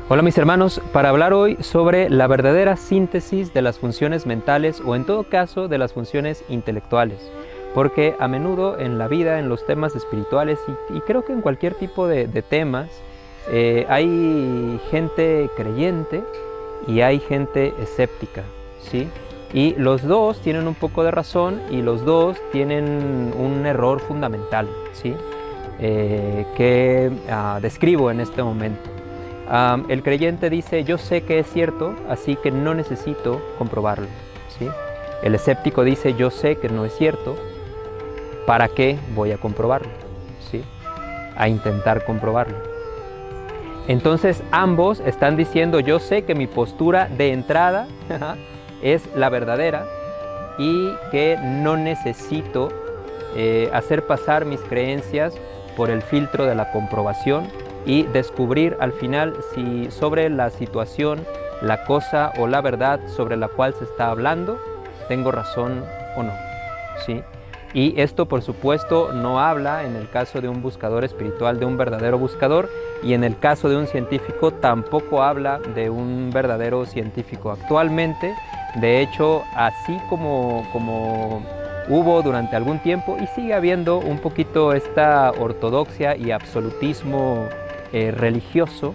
Hola mis hermanos, para hablar hoy sobre la verdadera síntesis de las funciones mentales o en todo caso de las funciones intelectuales, porque a menudo en la vida, en los temas espirituales y creo que en cualquier tipo de temas, hay gente creyente y hay gente escéptica, ¿sí? Y los dos tienen un poco de razón y los dos tienen un error fundamental, ¿sí? Que describo en este momento. El creyente dice, yo sé que es cierto, así que no necesito comprobarlo, ¿sí? El escéptico dice, yo sé que no es cierto, ¿para qué voy a comprobarlo? ¿Sí? A intentar comprobarlo. Entonces ambos están diciendo, yo sé que mi postura de entrada es la verdadera y que no necesito hacer pasar mis creencias por el filtro de la comprobación y descubrir al final si sobre la situación, la cosa o la verdad sobre la cual se está hablando, tengo razón o no, ¿sí? Y esto por supuesto no habla en el caso de un buscador espiritual, de un verdadero buscador, y en el caso de un científico tampoco habla de un verdadero científico. Actualmente, de hecho, así como hubo durante algún tiempo y sigue habiendo un poquito esta ortodoxia y absolutismo religioso,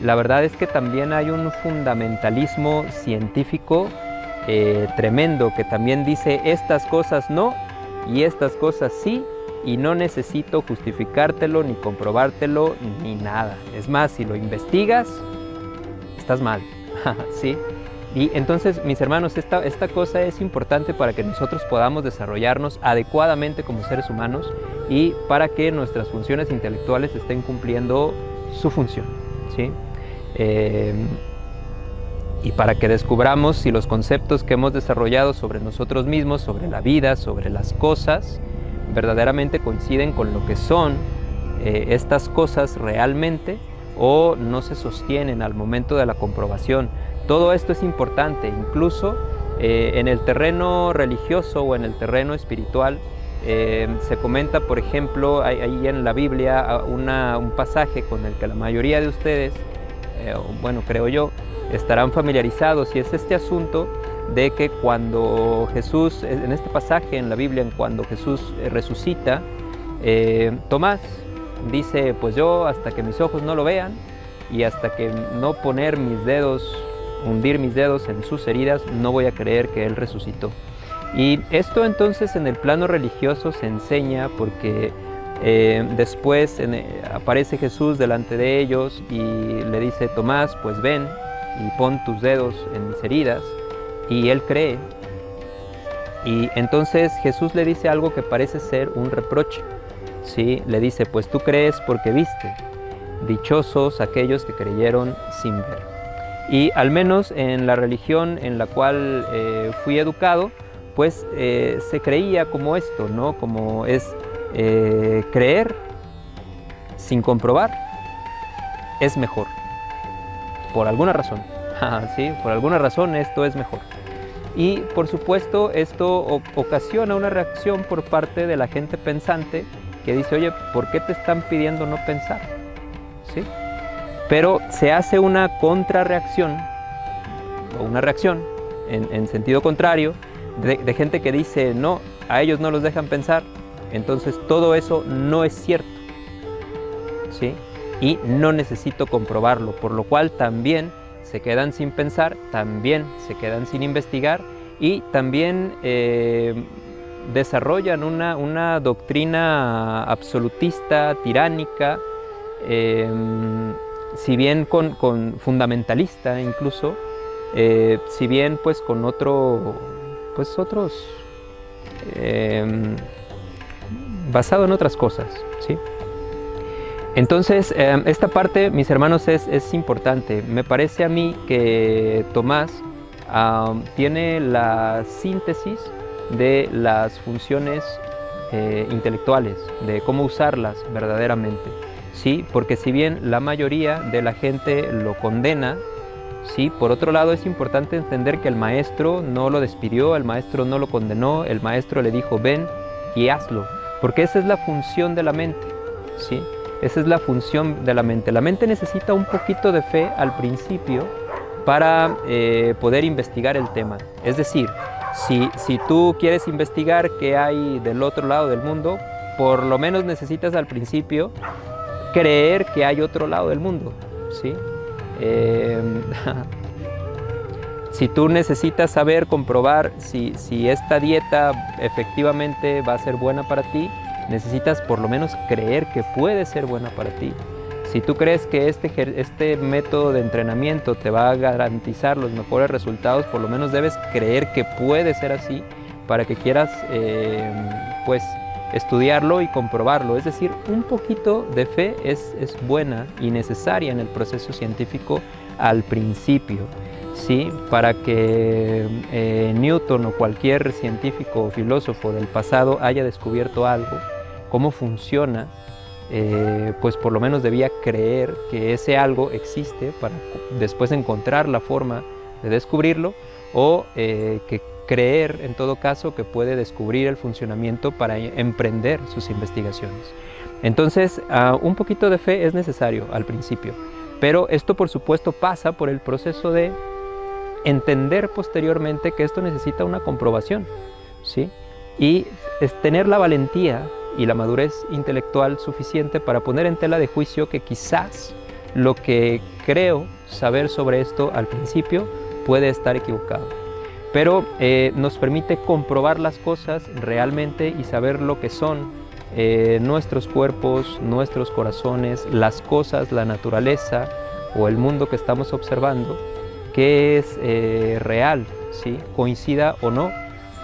la verdad es que también hay un fundamentalismo científico tremendo que también dice estas cosas no y estas cosas sí y no necesito justificártelo ni comprobártelo ni nada. Es más, si lo investigas, estás mal, ¿sí? Y entonces, mis hermanos, esta cosa es importante para que nosotros podamos desarrollarnos adecuadamente como seres humanos y para que nuestras funciones intelectuales estén cumpliendo su función, ¿sí? Y para que descubramos si los conceptos que hemos desarrollado sobre nosotros mismos, sobre la vida, sobre las cosas, verdaderamente coinciden con lo que son estas cosas realmente o no se sostienen al momento de la comprobación. Todo esto es importante, incluso en el terreno religioso o en el terreno espiritual. Se comenta, por ejemplo, ahí en la Biblia un pasaje con el que la mayoría de ustedes, bueno, creo yo, estarán familiarizados, y es este asunto de que cuando Jesús, en este pasaje en la Biblia, cuando Jesús resucita, Tomás dice, pues yo hasta que mis ojos no lo vean y hasta que no poner mis dedos, hundir mis dedos en sus heridas, no voy a creer que Él resucitó. Y esto entonces en el plano religioso se enseña porque después aparece Jesús delante de ellos y le dice, Tomás, pues ven y pon tus dedos en mis heridas, y él cree. Y entonces Jesús le dice algo que parece ser un reproche, ¿sí? Le dice, pues tú crees porque viste, dichosos aquellos que creyeron sin ver. Y al menos en la religión en la cual fui educado, pues se creía como esto, ¿no? Como es creer sin comprobar es mejor, por alguna razón, ¿sí? Por alguna razón esto es mejor. Y por supuesto esto ocasiona una reacción por parte de la gente pensante que dice, oye, ¿por qué te están pidiendo no pensar? ¿Sí? Pero se hace una contrarreacción o una reacción en sentido contrario de gente que dice, no, a ellos no los dejan pensar, entonces todo eso no es cierto, ¿sí? Y no necesito comprobarlo, por lo cual también se quedan sin pensar, también se quedan sin investigar y también desarrollan una doctrina absolutista, tiránica, si bien con fundamentalista incluso, si bien pues con otros, basado en otras cosas, ¿sí? Entonces, esta parte, mis hermanos, es importante. Me parece a mí que Tomás tiene la síntesis de las funciones intelectuales, de cómo usarlas verdaderamente, ¿sí? Porque si bien la mayoría de la gente lo condena, ¿sí? Por otro lado, es importante entender que el maestro no lo despidió, el maestro no lo condenó, el maestro le dijo, ven y hazlo, porque esa es la función de la mente, ¿sí? Esa es la función de la mente. La mente necesita un poquito de fe al principio para poder investigar el tema. Es decir, si tú quieres investigar qué hay del otro lado del mundo, por lo menos necesitas al principio creer que hay otro lado del mundo, ¿sí? Si tú necesitas saber, comprobar si esta dieta efectivamente va a ser buena para ti, necesitas por lo menos creer que puede ser buena para ti. Si tú crees que este método de entrenamiento te va a garantizar los mejores resultados, por lo menos debes creer que puede ser así para que quieras pues estudiarlo y comprobarlo. Es decir, un poquito de fe es buena y necesaria en el proceso científico al principio, ¿sí? Para que Newton o cualquier científico o filósofo del pasado haya descubierto algo, cómo funciona, pues por lo menos debía creer que ese algo existe para después encontrar la forma de descubrirlo, o que creer en todo caso que puede descubrir el funcionamiento para emprender sus investigaciones. Entonces, un poquito de fe es necesario al principio, pero esto por supuesto pasa por el proceso de entender posteriormente que esto necesita una comprobación, ¿sí? Y es tener la valentía y la madurez intelectual suficiente para poner en tela de juicio que quizás lo que creo saber sobre esto al principio puede estar equivocado. Pero nos permite comprobar las cosas realmente y saber lo que son nuestros cuerpos, nuestros corazones, las cosas, la naturaleza o el mundo que estamos observando, que es real, ¿sí? Coincida o no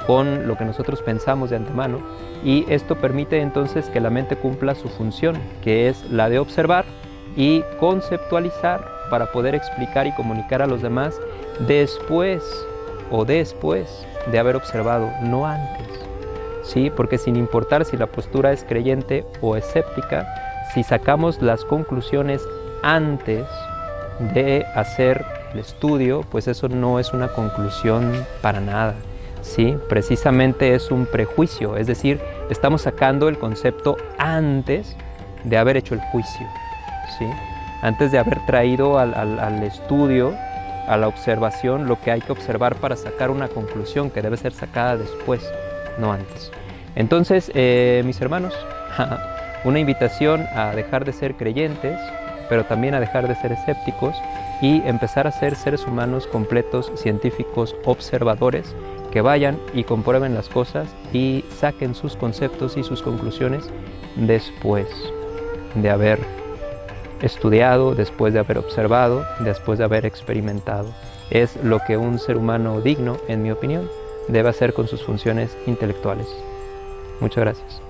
con lo que nosotros pensamos de antemano, y esto permite entonces que la mente cumpla su función, que es la de observar y conceptualizar para poder explicar y comunicar a los demás después de haber observado, no antes, ¿sí? Porque sin importar si la postura es creyente o escéptica, si sacamos las conclusiones antes de hacer el estudio, pues eso no es una conclusión para nada, ¿sí? Precisamente es un prejuicio, es decir, estamos sacando el concepto antes de haber hecho el juicio, ¿sí? Antes de haber traído al estudio, a la observación, lo que hay que observar para sacar una conclusión que debe ser sacada después, no antes. Entonces, mis hermanos, una invitación a dejar de ser creyentes, pero también a dejar de ser escépticos y empezar a ser seres humanos completos, científicos, observadores, que vayan y comprueben las cosas y saquen sus conceptos y sus conclusiones después de haber estudiado, después de haber observado, después de haber experimentado. Es lo que un ser humano digno, en mi opinión, debe hacer con sus funciones intelectuales. Muchas gracias.